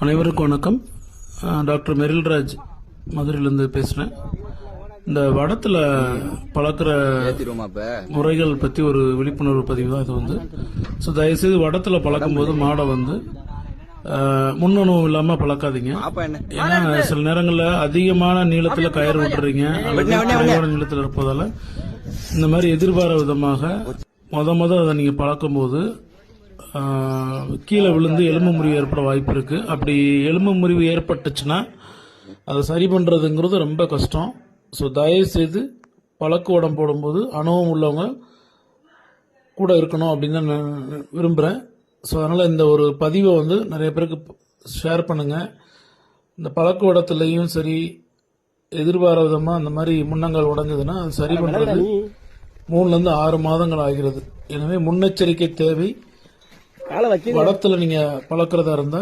அனைவருக்கும் வணக்கம். டாக்டர் மெரில்ராஜ் மதுரையிலேருந்து பேசுகிறேன். இந்த வடத்தில் பழக்கிற முறைகள் பற்றி ஒரு விழிப்புணர்வு பதிவு தான் இது ஸோ தயவுசெய்து வடத்தில் பழக்கும் போது மாடை முன்னணுவும் இல்லாமல் பழக்காதீங்க. ஏன்னா சில நேரங்களில் அதிகமான நீளத்தில் கயிறு விட்டுறீங்க அல்லது குறைவான நீளத்தில் இருப்பதால இந்த மாதிரி எதிர்பாராத விதமாக அதை நீங்கள் பழக்கும் போது கீழே விழுந்து எலும்பு முறிவு ஏற்பட வாய்ப்பு இருக்கு. அப்படி எலும்பு முறிவு ஏற்பட்டுச்சுன்னா அதை சரி பண்றதுங்கிறது ரொம்ப கஷ்டம். ஸோ தயவு செய்து பழக்க உடம்பு போடும்போது அனுபவம் உள்ளவங்க கூட இருக்கணும் அப்படின்னு நான் விரும்புகிறேன். ஸோ அதனால் இந்த ஒரு பதிவை நிறைய பேருக்கு ஷேர் பண்ணுங்க. இந்த பழக்க உடத்துலையும் சரி எதிர்பாராத விதமாக அந்த மாதிரி முன்னங்கள் உடஞ்சதுன்னா அது சரி பண்ணுறது 3 to 6 மாதங்கள் ஆகிறது. எனவே முன்னெச்சரிக்கை தேவை. வடத்துல நீங்க பழக்கிறதா இருந்தா